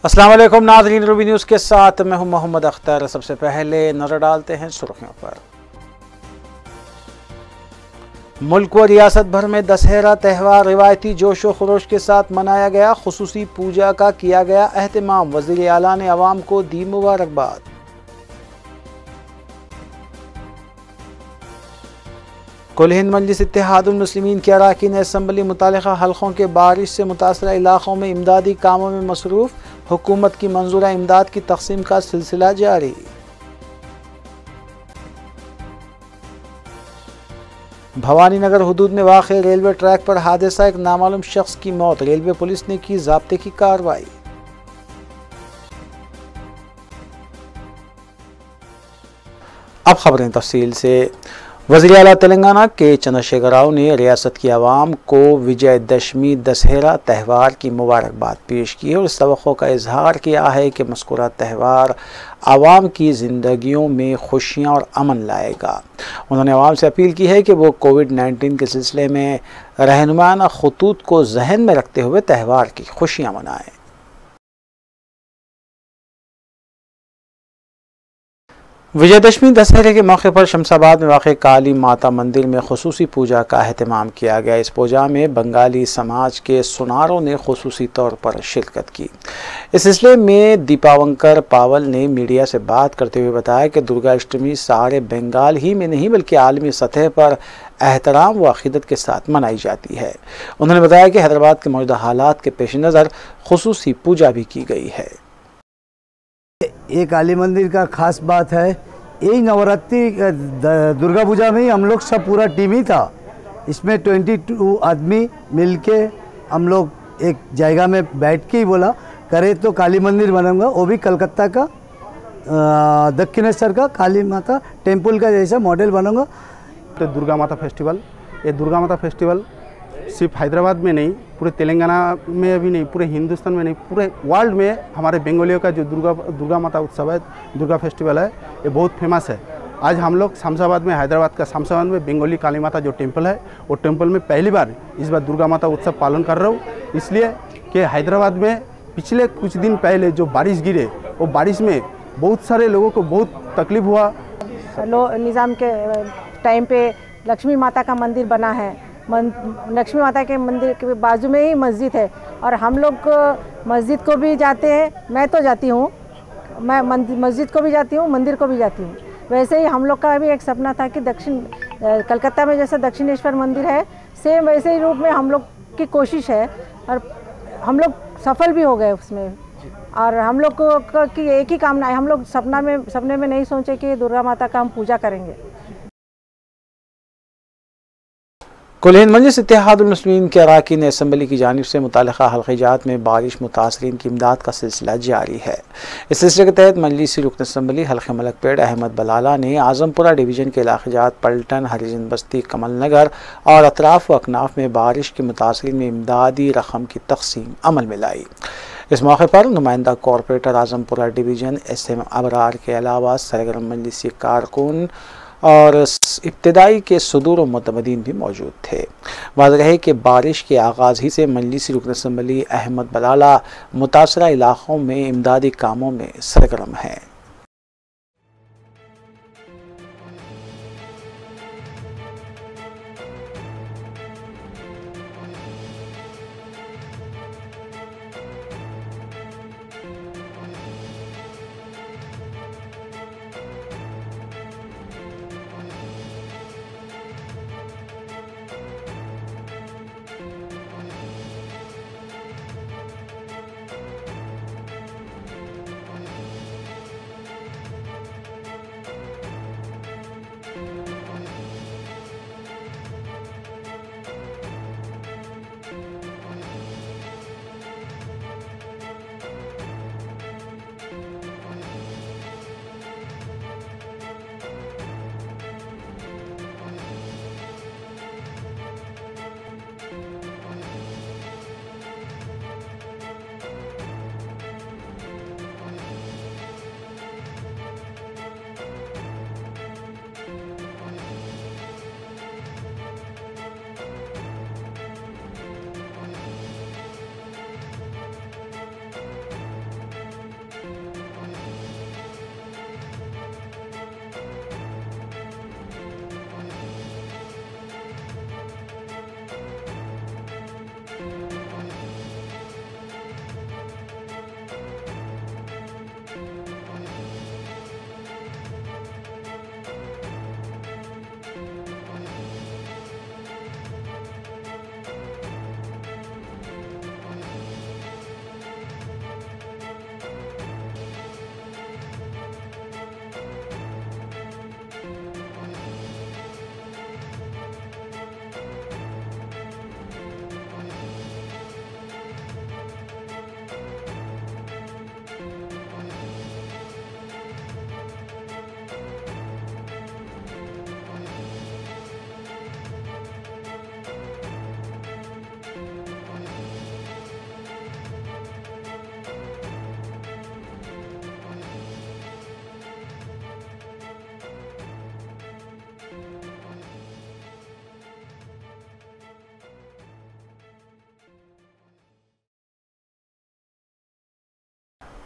अस्सलाम वालेकुम नाज़रीन, रूबी न्यूज़ के साथ मैं हूं मोहम्मद अख्तर। सबसे पहले नजर डालते हैं सुर्खियों पर। मुल्क व रियासत भर में दशहरा त्यौहार रिवायती जोश व खरोश के साथ मनाया गया। खुसूसी पूजा का किया गया एहतमाम। वज़ीर आला ने अवाम को दी मुबारकबाद। कुल हिंद मजलिस इत्तेहादुल मुस्लिमीन के अरकान असम्बली मुतालिका हल्कों के बारिश से मुतासरा इलाकों में इमदादी कामों में मसरूफ़। हुकूमत की मंजूरा इमदाद की तकसीम का सिलसिला जारी। भवानी नगर हुदूद में वाक़े रेलवे ट्रैक पर हादसा, एक नामालूम शख्स की मौत। रेलवे पुलिस ने की ज़ाब्ते की कार्रवाई। अब खबरें तफसील से। वज़ीर आला तेलंगाना के चंद्रशेखर राव ने रियासत की आवाम को विजयदशमी दशहरा त्यौहार की मुबारकबाद पेश की है और इस तवक्को का इजहार किया है कि मज़कूरा त्यौहार आवाम की ज़िंदगियों में खुशियाँ और अमन लाएगा। उन्होंने आवाम से अपील की है कि वो कोविड-19 के सिलसिले में रहनुमाना खतूत को जहन में रखते हुए त्यौहार की खुशियाँ मनाएँ। विजयदशमी दशहरे के मौके पर शमशाबाद में वाक़ काली माता मंदिर में खुसूसी पूजा का अहतमाम किया गया। इस पूजा में बंगाली समाज के सुनारों ने खुसूसी तौर पर शिरकत की। इस सिलसिले में दीपावंकर पावल ने मीडिया से बात करते हुए बताया कि दुर्गा अष्टमी सारे बंगाल ही में नहीं बल्कि आलमी सतह पर एहतराम व अक़ीदत के साथ मनाई जाती है। उन्होंने बताया कि हैदराबाद के मौजूदा हालात के पेश नज़र खुसूसी पूजा भी की गई है। ये काली मंदिर का खास बात है, यही नवरात्रि दुर्गा पूजा में ही हम लोग सब पूरा टीम ही था। इसमें 22 आदमी मिलके हम लोग एक जगह में बैठ के ही बोला करे तो काली मंदिर बनाऊंगा, वो भी कलकत्ता का दक्षिणेश्वर का काली माता टेम्पल का जैसा मॉडल बनाऊंगा। तो दुर्गा माता फेस्टिवल, ये दुर्गा माता फेस्टिवल सिर्फ हैदराबाद में नहीं, पूरे तेलंगाना में भी नहीं, पूरे हिंदुस्तान में नहीं, पूरे वर्ल्ड में हमारे बंगालियों का जो दुर्गा माता उत्सव है, दुर्गा फेस्टिवल है, ये बहुत फेमस है। आज हम लोग शमशाबाद में, हैदराबाद का शमशाबाद में बंगाली काली माता जो टेम्पल है, वो टेम्पल में पहली बार इस बार दुर्गा माता उत्सव पालन कर रहा हूँ, इसलिए कि हैदराबाद में पिछले कुछ दिन पहले जो बारिश गिरे, वो बारिश में बहुत सारे लोगों को बहुत तकलीफ हुआ। निज़ाम के टाइम पे लक्ष्मी माता का मंदिर बना है। लक्ष्मी माता के मंदिर के बाजू में ही मस्जिद है और हम लोग मस्जिद को भी जाते हैं। मैं तो जाती हूँ, मैं मस्जिद को भी जाती हूँ, मंदिर को भी जाती हूँ। वैसे ही हम लोग का भी एक सपना था कि कलकत्ता में जैसे दक्षिणेश्वर मंदिर है, सेम वैसे ही रूप में हम लोग की कोशिश है और हम लोग सफल भी हो गए उसमें। और हम लोग को की एक ही कामना है, हम लोग सपने में नहीं सोचे कि दुर्गा माता का हम पूजा करेंगे। कुल हिंद मजलिस इत्तेहादुल मुस्लिमीन के अरकान असम्बली की जानिब से मुतालिका हल्क़ात में बारिश मुतासरीन की इमदाद का सिलसिला जारी है। इस सिलसिले के तहत मजलिसी रुकन असम्बली हल्क़े मलकपेट अहमद बलाला ने आज़मपुरा डिवीज़न के इलाक़ात पलटन, हरिजन बस्ती, कमल नगर और अतराफ़ व अकनाफ में बारिश के मुतासरीन में इमदादी रकम की तकसीम अमल में लाई। इस मौके पर नुमाइंदा कॉरपोरेटर आज़मपुरा डिवीज़न SM अबरार के अलावा सरगर्म मजलिसी कारकुन और इब्तिदाई के सदूर व मुतमदीन भी मौजूद थे। वाज़ेह है कि बारिश के आगाज़ ही से मजलिसी रुकन असम्बली अहमद बलाला मुतासरा इलाक़ों में इमदादी कामों में सरगर्म हैं।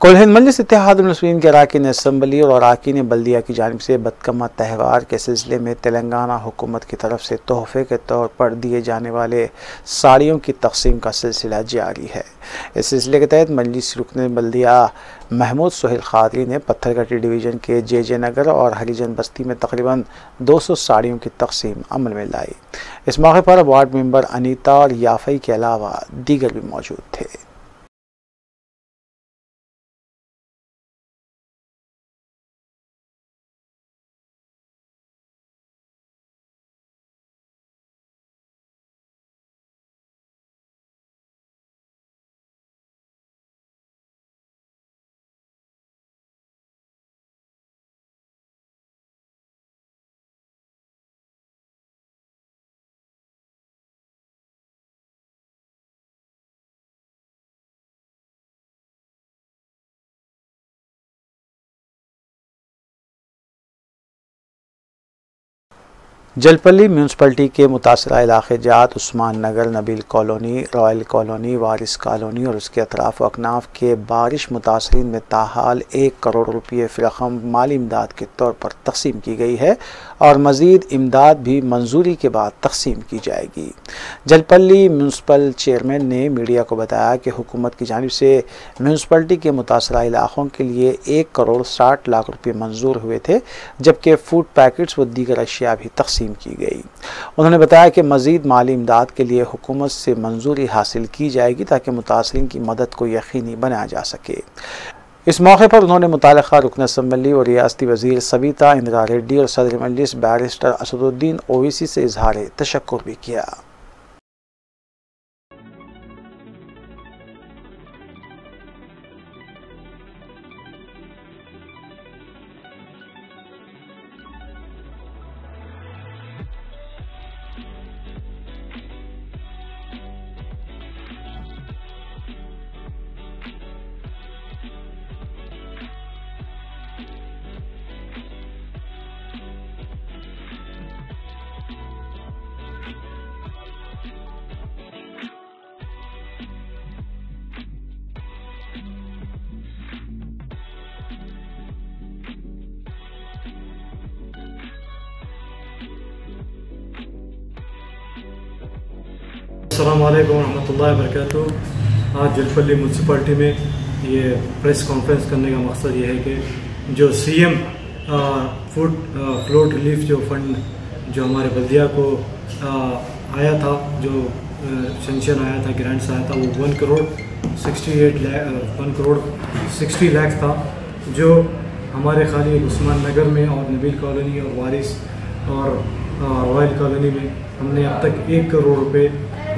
कुल हिंद मजलिस इत्तेहादुल मुस्लिमीन के अरकान असम्बली और अरकान बल्दिया की जानिब से बदकमा त्यौहार के सिलसिले में तेलंगाना हुकूमत की तरफ से तोहफे के तौर पर दिए जाने वाले साड़ियों की तकसीम का सिलसिला जारी है। इस सिलसिले के तहत मजलिस रुकन बल्दिया महमूद सोहेल खादरी ने पत्थरघट्टी डिवीज़न के जे नगर और हरिजन बस्ती में तकरीबन 200 साड़ियों की तकसीम अमल में लाई। इस मौके पर वार्ड मेंबर अनीता और याफई के अलावा दीगर भी मौजूद थे। जलपल्ली म्यूनसिपलिटी के मुतासरा इलाके जात उस्मान नगर, नबील कॉलोनी, रॉयल कॉलोनी, वारिस कॉलोनी और उसके अतराफ अकनाफ के बारिश मुतासरीन में ताहाल 1 करोड़ रुपये फ़िरक़म माली इमदाद के तौर पर तकसीम की गई है और मज़ीद इमदाद भी मंजूरी के बाद तकसीम की जाएगी। जलपल्ली म्यूनसिपल चेयरमैन ने मीडिया को बताया कि हुकूमत की जानिब से म्यूनसिपलिटी के मुतासरा इलाक़ों के लिए 1 करोड़ 60 लाख रुपये मंजूर हुए थे, जबकि फूड पैकेट्स व दीगर अशिया भी तकसीम की गई। उन्होंने बताया कि मज़ीद माली इमदाद के लिए हुकूमत से मंजूरी हासिल की जाएगी ताकि मुतासरीन की मदद को यकीनी बनाया जा सके। इस मौके पर उन्होंने मुतालिका रुकन असम्बली और रियासती वज़ीर सविता इंदिरा रेड्डी और सदर मजलिस बैरिस्टर असदुद्दीन ओवैसी से इजहार तशक्कुर भी किया। अस्सलाम वालेकुम रहमतुल्लाहि व बरकातुहू। आज जलपल्ली म्यूनसिपाल्टी में ये प्रेस कॉन्फ्रेंस करने का मकसद ये है कि जो सीएम फूड फ्लोट रिलीफ जो फंड जो हमारे बल्दिया को आया था, जो सेंक्शन आया था, ग्रांट्स आया था, वो 1 करोड़ 60 लाख था, जो हमारे खाली उस्मान नगर में और नबील कॉलोनी और वारिस और रॉयल कॉलोनी में हमने अब तक 1 करोड़ रुपये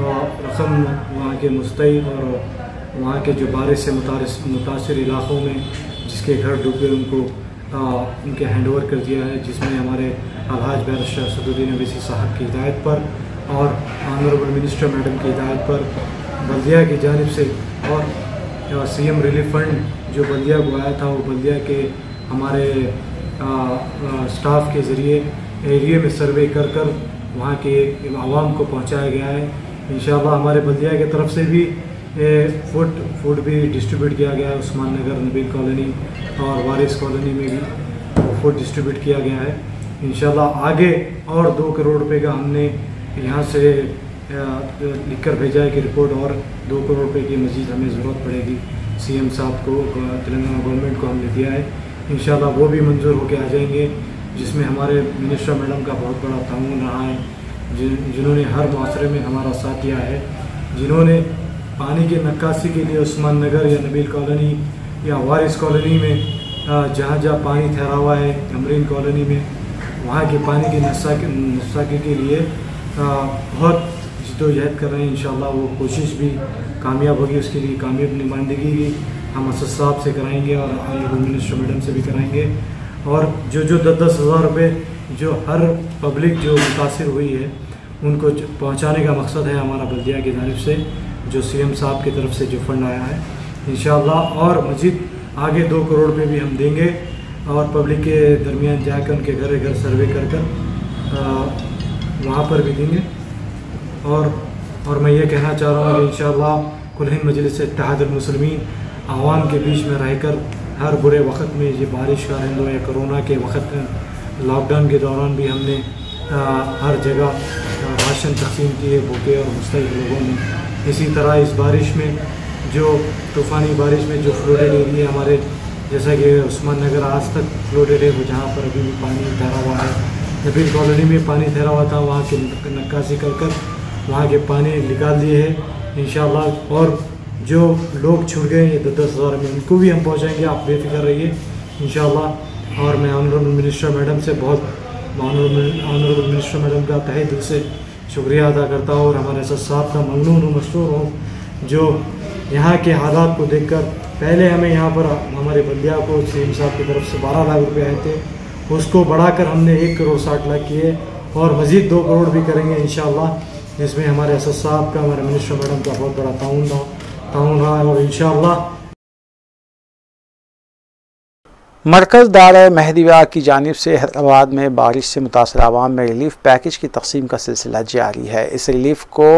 रकम वहाँ के मुस्तैद और वहाँ के जो बारिश से मुतासर इलाक़ों में जिसके घर डूबे उनको उनके हैंडओवर कर दिया है, जिसमें हमारे अलहाज बैरिस्टर असदुद्दीन ओवैसी साहब की हिदायत पर और ऑनरेबल मिनिस्टर मैडम की हिदायत पर बल्दिया की जानिब से और सीएम रिलीफ फंड जो बल्दिया को आया था, वो बल्दिया के हमारे स्टाफ के ज़रिए एरिया में सर्वे कर वहाँ के आवाम को पहुँचाया गया है। इंशाअल्लाह हमारे बल्दिया की तरफ से भी फूड भी डिस्ट्रीब्यूट किया गया है। उस्मान नगर, नबील कॉलोनी और वारिस कॉलोनी में भी फूड डिस्ट्रीब्यूट किया गया है। इंशाअल्लाह आगे और 2 करोड़ रुपए का हमने यहाँ से लिखकर भेजा है कि रिपोर्ट और 2 करोड़ रुपए की मज़ीद हमें ज़रूरत पड़ेगी। सीएम साहब को, तेलंगाना गवर्नमेंट को हमने दिया है। इंशाअल्लाह वो भी मंजूर होकर आ जाएंगे, जिसमें हमारे मिनिस्टर मैडम का बहुत बड़ा ताउन रहा है, जिन्होंने हर मुआसरे में हमारा साथ दिया है, जिन्होंने पानी की नक्काशी के लिए उस्मान नगर या नबील कॉलोनी या वारिस कॉलोनी में जहाँ पानी ठहरा हुआ है, अमरीन कॉलोनी में वहाँ के पानी की नस्साकी के लिए बहुत जद्दोजहद कर रहे हैं। इंशाअल्लाह वो कोशिश भी कामयाब होगी। उसके लिए कामयाब नुमाइंदगी भी हम असद साहब से कराएंगे और ऑनरेबल मिनिस्टर मैडम से भी कराएंगे। और जो 10-10 हज़ार रुपये जो हर पब्लिक जो मुतासिर हुई है उनको पहुंचाने का मकसद है हमारा बल्दिया की जानिब से, जो सीएम साहब की तरफ से जो फंड आया है। इंशाअल्लाह और मज़ीद आगे 2 करोड़ रुपये भी हम देंगे और पब्लिक के दरमियान जाकर उनके घर घर सर्वे कर वहाँ पर भी देंगे। और मैं ये कहना चाह रहा हूँ कि इंशाअल्लाह कुल हिंद मजलिस इत्तेहादुल मुस्लिमीन आवाम के बीच में रहकर हर बुरे वक्त में, ये बारिश का हिंदू या कोरोना के वक्त लॉकडाउन के दौरान भी हमने हर जगह राशन तकसीम किए भूखे और मुस्तहिक लोगों में। इसी तरह इस बारिश में जो तूफ़ानी बारिश में जो फ्लोडेड एरिया हमारे, जैसा कि उस्मान नगर आज तक फ्लोडेड है, वो जहाँ पर अभी भी पानी ठहरा हुआ है। नबील कॉलोनी में पानी ठहरा हुआ था, वहाँ के नक्काशी कर वहाँ के पानी निकाल दिए हैं इंशाअल्लाह। और जो लोग छूट गए ये 10-10 हज़ार में, उनको भी हम पहुँचाएँगे, आप बेफिक्र रहिए इंशाअल्लाह। और मैं ऑनरेबल मिनिस्टर मैडम से ऑनरेबल मिनिस्टर मैडम का तहे दिल से शुक्रिया अदा करता हूँ और हमारे साहब का ममनून और मशकूर हूँ, जो यहाँ के हालात को देखकर पहले हमें यहाँ पर हमारे बल्दिया को सीएम साहब की तरफ से 12 लाख रुपए आए थे, उसको बढ़ाकर हमने 1 करोड़ 60 लाख किए और मज़ीद 2 करोड़ भी करेंगे इंशाअल्लाह, जिसमें हमारे असद साहब का, हमारे मिनिस्टर मैडम का बहुत बड़ा ताउन रहा है। और इंशाअल्लाह मरकज़ दायरा मेहदविया की जानिब से हैदराबाद में बारिश से मुतासर आवाम में रिलीफ पैकेज की तकसीम का सिलसिला जारी है। इस रिलीफ को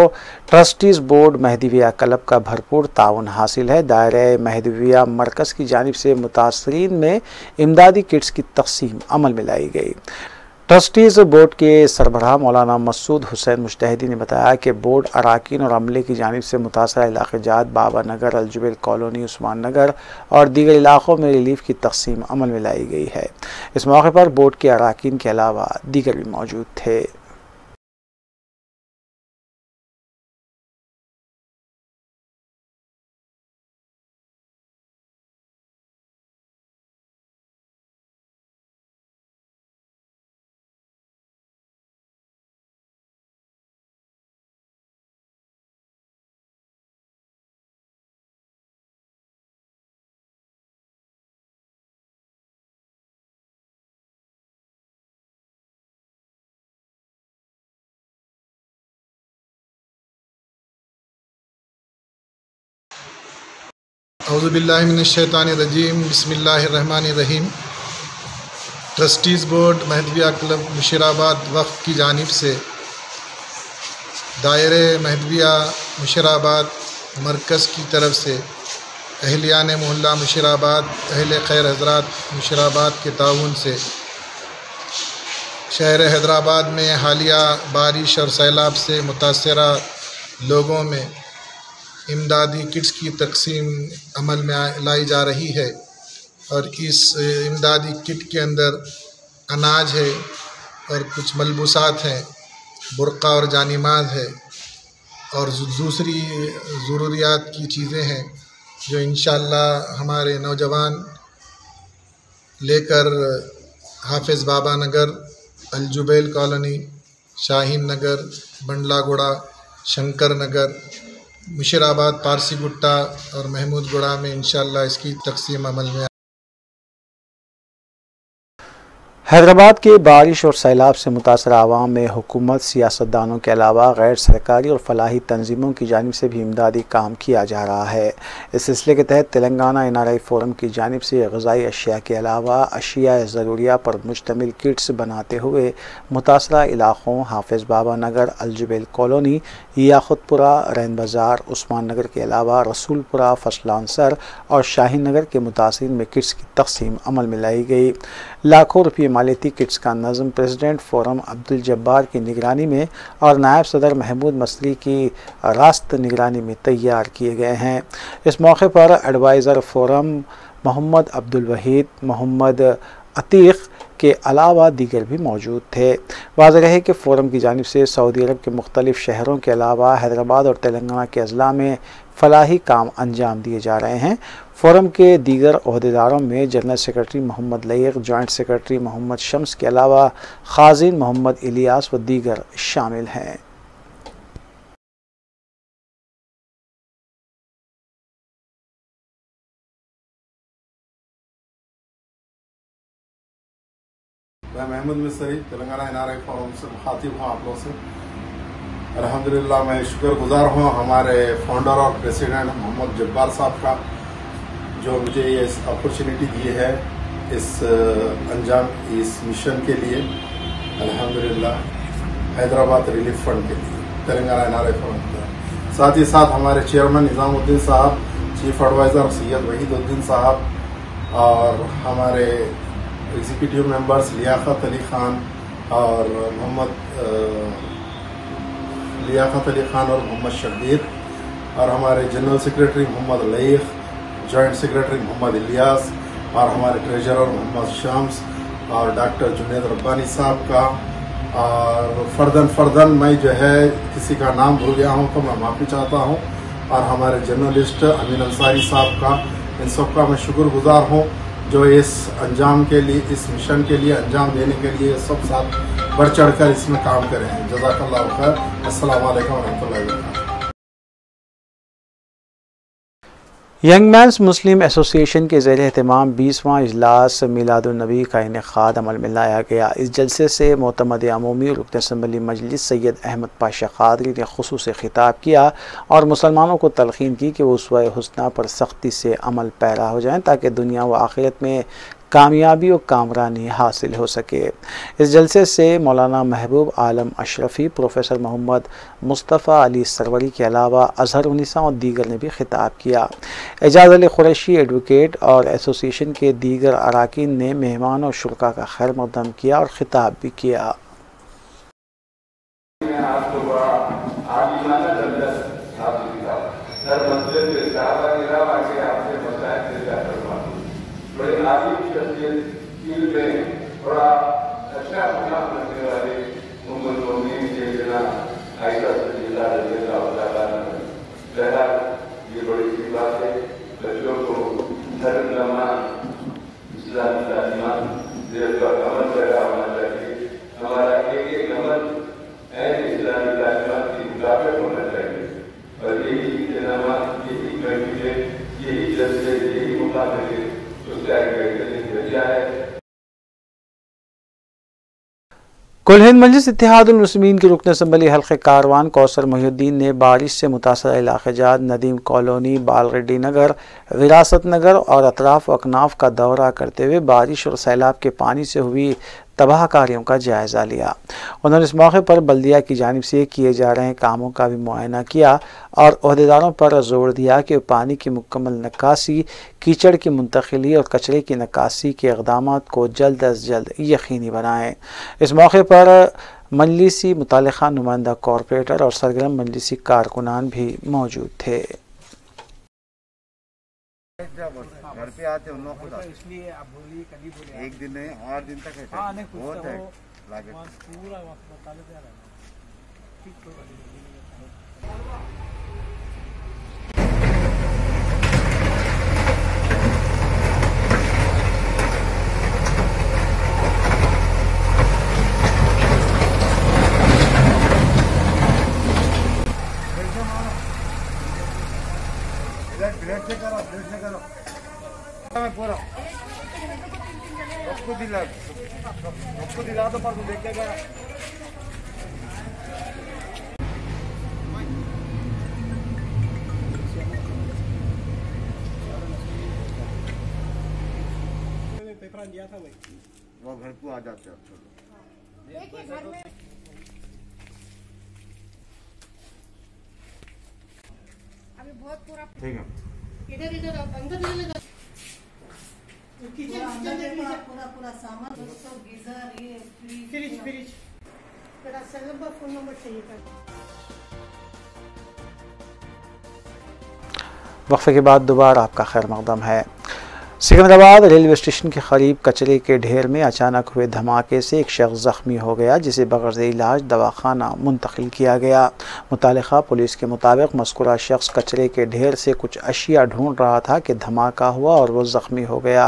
ट्रस्टीज़ बोर्ड मेहदविया क्लब का भरपूर ताउन हासिल है। दायरा मेहदविया मरकज़ की जानिब से मुतासरीन में इमदादी किट्स की तकसीम अमल में लाई गई। ट्रस्टीज़ बोर्ड के सरबराह मौलाना मसूद हुसैन मुजतहिदी ने बताया कि बोर्ड अराकीन और अमले की जानिब से मुतासरा इलाक़े जात बाबा नगर, अलजुबेल कॉलोनी, उस्मान नगर और दीगर इलाक़ों में रिलीफ की तकसीम अमल में लाई गई है। इस मौके पर बोर्ड के अराकीन के अलावा दीगर भी मौजूद थे। औज़ुबिल्लाहि मिनश्शैतानिर्रजीम, बिस्मिल्लाहिर्रहमानिर्रहीम। ट्रस्टीज़ बोर्ड मेहदविया क्लब मुशीराबाद वफ़ की जानिब से दायरे मेहदविया मुशीराबाद मरकज़ की तरफ से अहलियान मोहल्ला मुशीराबाद, अहले खैर हज़रात मुशीराबाद के ताउन से शहर हैदराबाद में हालिया बारिश और सैलाब से मुतासरा लोगों में इमदादी किट्स की तकसीम अमल में लाई जा रही है। और इस इमदादी किट के अंदर अनाज है और कुछ मलबूसात हैं, बुर्का और जानिमाज है और दूसरी ज़रूरियात की चीज़ें हैं, जो इंशाअल्लाह हमारे नौजवान लेकर हाफिज़ बाबा नगर, अलजुबेल कॉलोनी, शाहीन नगर, बंडलागुड़ा, शंकर नगर, मुशीराबाद, पारसी गुट्टा और महमूद गुड़ा में इंशाअल्लाह इसकी तकसीम अमल में। हैदराबाद के बारिश और सैलाब से मुतासर आवाम में हुकूमत, सियासतदानों के अलावा गैर सरकारी और फलाही तंजीमों की जानिब से भी इमदादी काम किया जा रहा है। इस सिलसिले के तहत तेलंगाना NRI फोरम की जानिब से ग़िज़ाई अशिया के अलावा अशिया ज़रूरिया पर मुश्तमिल किट्स बनाते हुए मुतासरा इलाक़ों हाफिज़ बाबा नगर, अलजुबेल कॉलोनी, याखुतपुरा, रैन बाज़ार, उस्मान नगर के अलावा रसूलपुरा, फसलांसर और शाहीन नगर के मुतासिरीन में किट्स की तकसीम अमल में लाई गई। लाखों रुपये मालियती किट्स का नज़म प्रेसिडेंट फोरम अब्दुल जब्बार की निगरानी में और नायब सदर महमूद मसरी की रास्त निगरानी में तैयार किए गए हैं। इस मौके पर एडवाइज़र फोरम मोहम्मद अब्दुल वहीद, मोहम्मद अतीक़ के अलावा दीगर भी मौजूद थे। वाज़ेह रहे कि फ़ोरम की जानिब से सऊदी अरब के मुख्तलिफ़ शहरों के अलावा हैदराबाद और तेलंगाना के अज़ला में फ़लाही काम अंजाम दिए जा रहे हैं। फ़ोरम के दीगर ओहदेदारों में general secretary Mohammad Laiq, joint secretary Mohammad Shams के अलावा खाज़िन मोहम्मद इलियास व दीगर शामिल हैं। मैं महमूद मिस्री तेलंगाना NRI फोरम से मुखातिब हूँ आप लोगों से। अल्हम्दुलिल्लाह मैं शुक्रगुजार हूँ हमारे फाउंडर और प्रेसिडेंट मोहम्मद जब्बार साहब का, जो मुझे ये अपॉर्चुनिटी दी है इस मिशन के लिए। अल्हम्दुलिल्लाह हैदराबाद रिलीफ फंड के लिए तेलंगाना NRI फोरम के साथ ही साथ हमारे चेयरमैन निज़ामुद्दीन साहब, चीफ एडवाइज़र सैयद वहीदुद्दीन साहब और हमारे एग्जीक्यूटिव मेंबर्स लियाकत अली ख़ान और मोहम्मद शब्बीर और हमारे general secretary Mohammad Laiq, joint secretary Mohammad Ilyas और हमारे ट्रेजरर मोहम्मद शम्स और डॉक्टर जुनेद रब्बानी साहब का। और फर्दन मैं जो है किसी का नाम भूल गया हूँ तो मैं माफ़ी चाहता हूँ। और हमारे जर्नलिस्ट अमीन अंसारी साहब का, इन सब का मैं शुक्रगुजार हूँ जो इस अंजाम के लिए, इस मिशन के लिए अंजाम देने के लिए सब साथ बढ़ चढ़कर इसमें काम करें हैं। जज़ाकल्लाहु खैर। अस्सलामु अलैकुम वरहमतुल्लाहि वबरकातुहू। यंग मैन्स मुस्लिम एसोसिएशन के ज़ेर एहतमाम 20वां इजलास मिलादुन्नबी का इनेकाद अमल में लाया गया। इस जलसे से मोतमद अमूमी और रुकन असम्बली मजलिस सैयद अहमद पाशा क़ादरी ने ख़ुसूसी खिताब किया और मुसलमानों को तलक़ीन की कि वो उसवा हुस्ना पर सख्ती से अमल पैरा हो जाएँ ताकि दुनिया व आखिरत में कामयाबी और कामरानी हासिल हो सके। इस जलसे से मौलाना महबूब आलम अशरफ़ी, प्रोफेसर मोहम्मद मुस्तफ़ा अली सरवरी के अलावा अज़हर उन्नीसा और दीगर ने भी खिताब किया। एजाज़ अली कुरैशी एडवोकेट और एसोसिएशन के दीगर अराकीन ने मेहमान और शुरका का खैर मक़दम किया और खिताब भी किया। थोड़ा अच्छा काम करने वाले ये बड़ी सी बात है। बच्चों को धर्म इस्लामी तालीमात देश का अमल पैदा होना चाहिए। हमारा एक अमल इस्लामी तालीमात के मुताबिक होना चाहिए और यही नमाज, यही महफिलें, यही जलसे, यही मुकाबले उसका एक बेहतरीन जरिया है। कुल हिंद मजलिस इत्तेहादुल मुस्लिमीन के रुकन असम्बली हल्क़े कारवान कौसर मोहिउद्दीन ने बारिश से मुतासर इलाक़े जात नदीम कॉलोनी, बालरेड्डी नगर, विरासत नगर और अतराफ़ व अकनाफ का दौरा करते हुए बारिश और सैलाब के पानी से हुई तबाहकारियों का जायज़ा लिया। उन्होंने इस मौके पर बल्दिया की जानिब से किए जा रहे कामों का भी मुआयना किया और ओहदेदारों पर जोर दिया कि पानी की मुकम्मल निकासी, कीचड़ की मुंतकिली और कचरे की निकासी के इक़दामात को जल्द अज जल्द यकीनी बनाएँ। इस मौके पर मजलिसी मुतालिका नुमाइंदा कॉरपोरेटर और सरगर्म मजलिसी कारकुनान भी मौजूद थे। घर पे आते उन लोगों को इसलिए आप बोलिए कभी बोले एक दिन नहीं 8 दिन तक है। हाँ, नहीं बहुत है लागत पूरा वक्त बता देते हैं। ब्रेड से करो पूरा आपको दिला दो पर देखेगा। पेपर दिया था भाई, वो घर को आ जाते हैं। देखिए घर में अभी बहुत पूरा ठीक है। इधर इधर अंदर ले ले पूरा सामान गीजर, ये फ्रिज मेरा सेल नंबर, फोन नंबर चाहिए था। वक्फे के बाद दोबारा आपका खैर मक़दम है। सिकंदराबाद रेलवे स्टेशन के करीब कचरे के ढेर में अचानक हुए धमाके से एक शख्स ज़ख्मी हो गया, जिसे बग़ैर इलाज दवाखाना मुंतकिल किया गया। मुतालिका पुलिस के मुताबिक मज़कूरा शख्स कचरे के ढेर से कुछ अशिया ढूंढ रहा था कि धमाका हुआ और वह ज़ख्मी हो गया।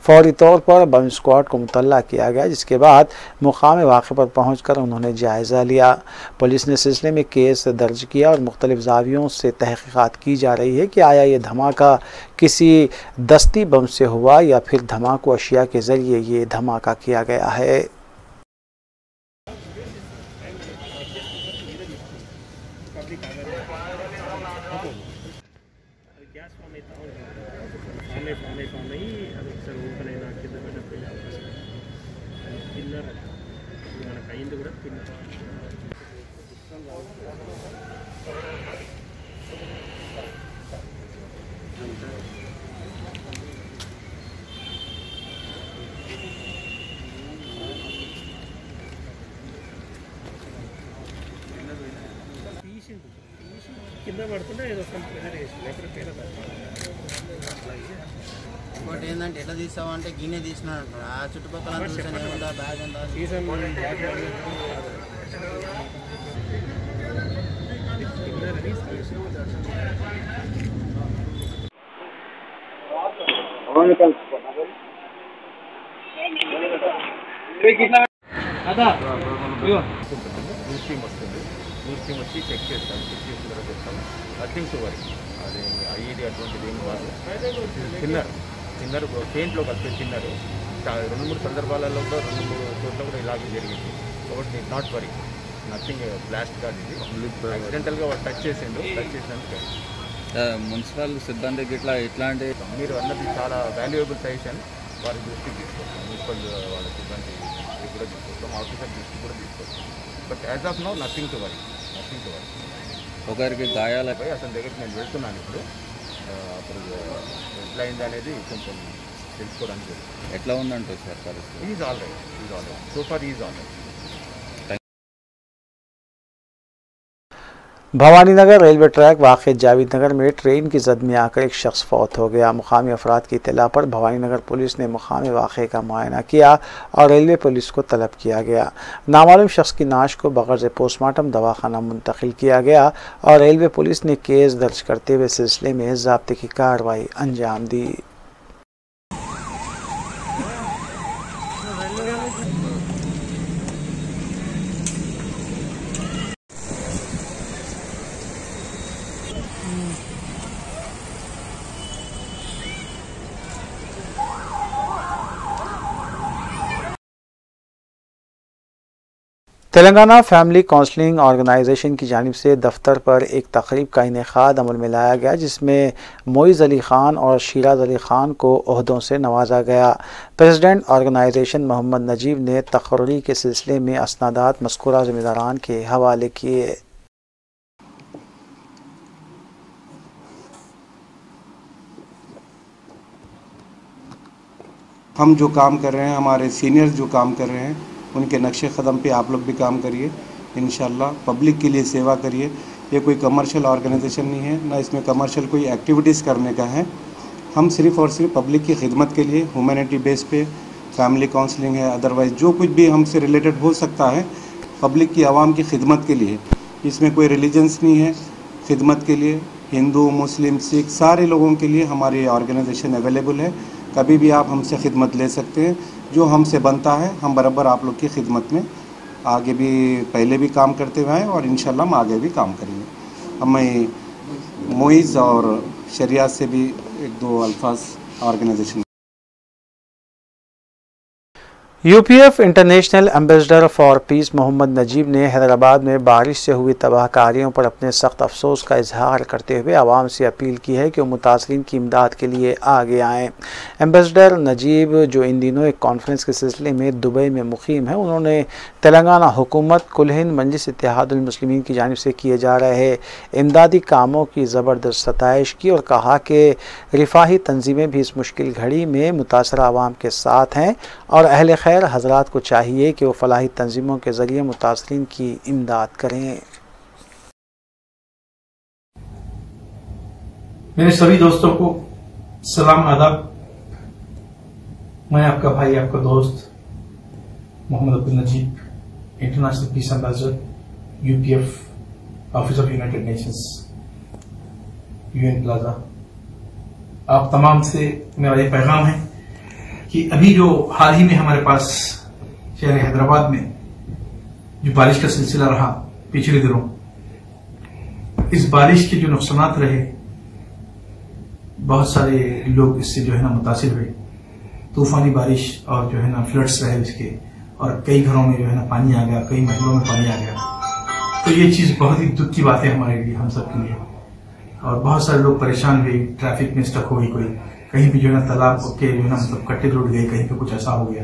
फौरी तौर पर बम स्क्वाड को मुतल्ला किया गया, जिसके बाद मुकाम वाक़े पर पहुँच कर उन्होंने जायज़ा लिया। पुलिस ने सिलसिले में केस दर्ज किया और मुख्तलिफ ज़ावियों से तहक़ीक़ात की जा रही है कि आया ये धमाका किसी दस्ती बम से हुआ या फिर धमाकू अशिया के ज़रिए ये धमाका किया गया है। ఇంకోటి ఏంటంటే ఎట్లా తీసామంటే గిన్నె తీసినాడు అంటారు. ఆ చుట్టుపక్కల చూసాను ఏముందా బ్యాగ్ అంతా న్యూస్ టీమ్ వచ్చి చెక్ చేస్తాం. చెక్ చేసిన తర్వాత చెప్తాము. Nothing to worry. అది అయ్యేది అటువంటిది ఏం కాదు. తిన్నారు పెయింట్లో కలిపి తిన్నారు. 2-3 సందర్భాలలో కూడా 2-3 చోట్ల కూడా ఇలాగే జరిగింది. కాబట్టి నాట్ వరీ, నథింగ్ బ్లాస్ట్ కాదు. ఇది యాక్సిడెంటల్గా వాడు టచ్ చేసినందుకు మున్సిపల్ సిబ్బందికి ఇట్లాంటి మీరు అన్నది చాలా వాల్యుయబుల్ సజెషన్. వారి దృష్టికి తీసుకొస్తాం. మున్సిపల్ వాళ్ళ సిబ్బంది కూడా తీసుకొస్తాం. ఆఫీసర్ దృష్టి కూడా తీసుకొస్తాం. But as of now nothing to worry. ఒకరికి గాయాలపై అతని దగ్గరికి నేను వెళ్తున్నాను ఇప్పుడు. అప్పుడు ఎట్లా అయింది అనేది కొంచెం తెలుసుకోవడానికి. ఎట్లా ఉందంటే సార్ పరిస్థితి? Is all right. So far is all right. Bhavani Nagar railway track वाक़ जावेद नगर में ट्रेन की जद में आकर एक शख्स फौत हो गया। मुकामी अफराद की इत्तला पर भवानी नगर पुलिस ने मुकामी वाक़े का मुआयना किया और रेलवे पुलिस को तलब किया गया। नामालूम शख्स की नाश को बग़र्ज़ पोस्टमार्टम दवाखाना मुंतकिल किया गया और रेलवे पुलिस ने केस दर्ज करते हुए सिलसिले में ज़ाब्ते की कार्रवाई अंजाम दी। तेलंगाना फैमिली काउंसलिंग ऑर्गेनाइजेशन की जानिब से दफ्तर पर एक तकरीब का इनेकाद अमल में लाया गया, जिसमें मोइज़ अली ख़ान और शीराज अली ख़ान को ओहदों से नवाजा गया। प्रेसिडेंट ऑर्गेनाइजेशन मोहम्मद नजीब ने तकर्री के सिलसिले में असनादात मज़कूरा ज़िम्मेदारान के हवाले किए। हम जो काम कर रहे हैं, हमारे सीनियर्स जो काम कर रहे हैं, उनके नक्शे क़दम पे आप लोग भी काम करिए। इंशाल्लाह पब्लिक के लिए सेवा करिए। ये कोई कमर्शियल ऑर्गेनाइजेशन नहीं है, ना इसमें कमर्शियल कोई एक्टिविटीज़ करने का है। हम सिर्फ़ और सिर्फ पब्लिक की खिदमत के लिए ह्यूमैनिटी बेस पे फैमिली काउंसलिंग है, अदरवाइज़ जो कुछ भी हमसे रिलेटेड हो सकता है पब्लिक की आवाम की खिदमत के लिए। इसमें कोई रिलीजन्स नहीं है, खिदमत के लिए हिंदू मुस्लिम सिख सारे लोगों के लिए हमारी ऑर्गेनाइजेशन अवेलेबल है। कभी भी आप हमसे खिदमत ले सकते हैं। जो हमसे बनता है हम बराबर आप लोग की खिदमत में आगे भी पहले भी काम करते हुए हैं और इंशाल्लाह हम आगे भी काम करेंगे। अब मैं मोइज़ और शरियात से भी 1-2 अल्फाज organisation. UPF international ambassador for peace Mohammed Najeeb ने हैदराबाद में बारिश से हुई तबाहकारियों पर अपने सख्त अफसोस का इजहार करते हुए आवाम से अपील की है कि वो मुतासरीन की इमदाद के लिए आगे आएँ। एम्बेसडर नजीब, जो इन दिनों एक कॉन्फ्रेंस के सिलसिले में दुबई में मुकीम है, उन्होंने तेलंगाना हुकूमत, कुल हिंद मजलिस इत्तेहादुल मुस्लिमीन की जानिब से किए जा रहे इमदादी कामों की ज़बरदस्त सताइश की और कहा कि रिफाही तंजीमें भी इस मुश्किल घड़ी में मुतासरा आवाम के साथ हैं और अहले खैर हजरात को चाहिए कि वो फलाही तंजीमों के ज़रिए मुतासरीन की इमदाद करें। मेरे सभी दोस्तों को सलाम आदाब। मैं आपका भाई, आपका दोस्त Mohammed Abdul Najeeb, international peace ambassador, UPF, office of United Nations, UN plaza. आप तमाम से मेरा ये पैगाम है कि अभी जो हाल ही में हमारे पास शहर हैदराबाद में जो बारिश का सिलसिला रहा पिछले दिनों, इस बारिश के जो नुकसान रहे, बहुत सारे लोग इससे जो है ना मुतासिर हुए। तूफानी बारिश और जो है ना फ्लड्स रहे इसके, और कई घरों में जो है ना पानी आ गया, कई महलों में पानी आ गया। तो ये चीज बहुत ही दुख की बात है हमारे लिए, हम सब के लिए। और बहुत सारे लोग परेशान हुए, ट्रैफिक में स्टक हो गई, कोई कहीं भी जो है ना तालाब के जो है ना मतलब कट्टे टूट गए, कहीं पे कुछ ऐसा हो गया।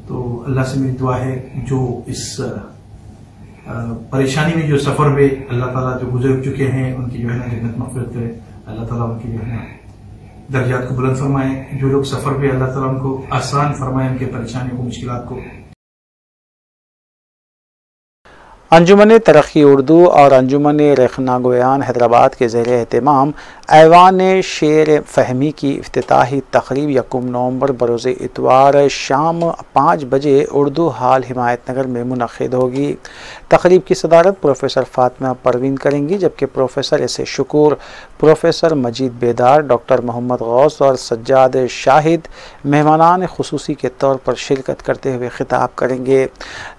तो अल्लाह से मेरी दुआ है जो इस परेशानी में जो सफर हुए, अल्लाह ताला जो गुजर चुके हैं उनकी जो है ना जन्नत मग़फ़िरत करे, अल्लाह ताला उनकी जो है ना दर्जात को बुलंद फरमाए। जो लोग सफर हुए अल्लाह ताला उनको आसान फरमाए, उनके परेशानियों को, मुश्किलात को। अंजुमन तरक्की उर्दू और अंजुमन रखना गोयान हैदराबाद के ज़ेर एहतमाम ऐवान शेर फहमी की इफ्तिताही तकरीब 1 नवंबर बरोज़ इतवार शाम 5 बजे उर्दू हाल हिमायतनगर में मुनक़िद होगी। तकरीब की सदारत प्रोफेसर फातिमा परवीन करेंगी, जबकि professor S A Shakoor, professor Majeed Bedar, doctor Mohammad Ghaus और सज्जाद शाहिद मेहमानान खुसूसी के तौर पर शिरकत करते हुए खिताब करेंगे।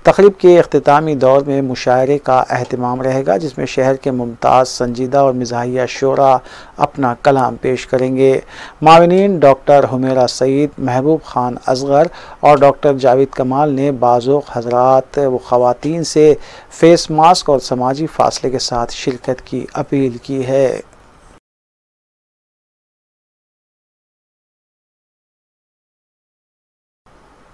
तकरीब के अख्तितामी दौर में मुशायरे का अहतमाम रहेगा, जिसमें शहर के मुमताज़, संजीदा और मिज़ाहिया शोरा अपना कलाम पेश करेंगे। माविनीन डॉक्टर हुमेरा सईद, महबूब खान असगर और डॉक्टर जावेद कमाल ने बाज़ोक हज़रात व ख़वातीन से फेस मास्क और समाजी फासले के साथ शिरकत की अपील की है।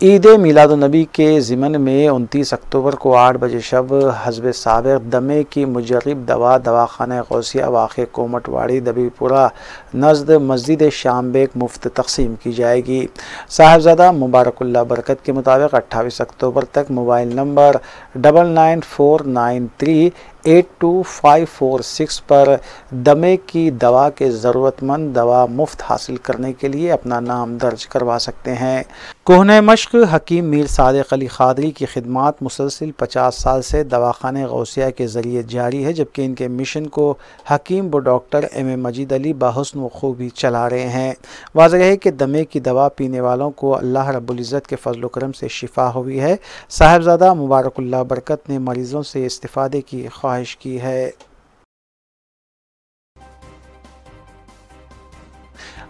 ईद मिलादुन्नबी के ज़िमन में 29 अक्टूबर को 8 बजे शब हज़ब साबिक़ दमे की मुजर्रिब दवा दवाखाना गौसिया वाक़े कोमटवाड़ी दबीपुरा नज़द मस्जिद शामबेग मुफ्त तकसीम की जाएगी। साहिबजादा मुबारकुल्लाह बरकत के मुताबिक 28 अक्टूबर तक मोबाइल नंबर 9949382546 पर दमे की दवा के ज़रूरतमंद दवा मुफ्त हासिल करने के लिए अपना नाम दर्ज करवा सकते हैं। कोहने मश्क हकीम मीर सादिक अली खादरी की खिदमात मुसलसिल 50 साल से दवाखाने गौसिया के ज़रिए जारी है, जबकि इनके मिशन को हकीम व डॉक्टर M.A. मजीद अली बाहुस्न व खूबी चला रहे हैं। वाज़ेह है कि दमे की दवा पीने वालों को अल्लाह रब्बुल इज़्ज़त के फजल करम से शिफा हुई है। साहिबजादा मुबारकुल्लाह बरकत ने मरीज़ों से इस्तिफ़ादे की ख्वाहिश की है।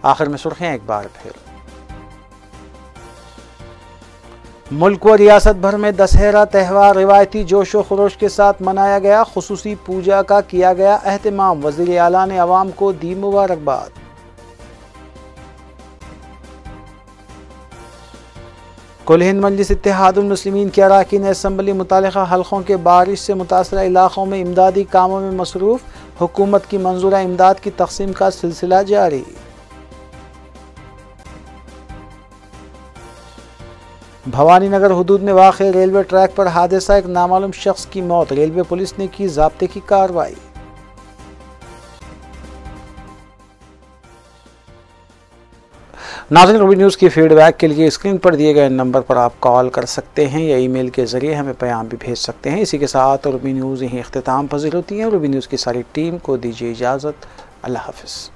आखिर में सुर्खियाँ एक बार फिर। मुल्क व रियासत भर में दशहरा त्यौहार रिवायती जोश व खरोश के साथ मनाया गया। खुसूसी पूजा का किया गया अहतमाम। वज़ीर आला ने अवाम को दी मुबारकबाद। कुल हिंद मजलिस इत्तेहादुल मुस्लिमीन के अरकान असम्बली मुतालिका हल्कों के बारिश से मुतासरा इलाकों में इमदादी कामों में मसरूफ़। हुकूमत की मंजूरा इमदाद की तकसीम का सिलसिला जारी। भवानी नगर हुदूद में वाक़े रेलवे ट्रैक पर हादसा, एक नामालूम शख्स की मौत। रेलवे पुलिस ने की ज़ाब्ते की कार्रवाई। नाज़रीन, रूबी न्यूज़ की फीडबैक के लिए स्क्रीन पर दिए गए नंबर पर आप कॉल कर सकते हैं या ईमेल के ज़रिए हमें पैगाम भी भेज सकते हैं। इसी के साथ रूबी न्यूज़ यहीं इख्तिताम पज़ीर होती है। रूबी न्यूज़ की सारी टीम को दीजिए इजाज़त। अल्लाह हाफ़िज़।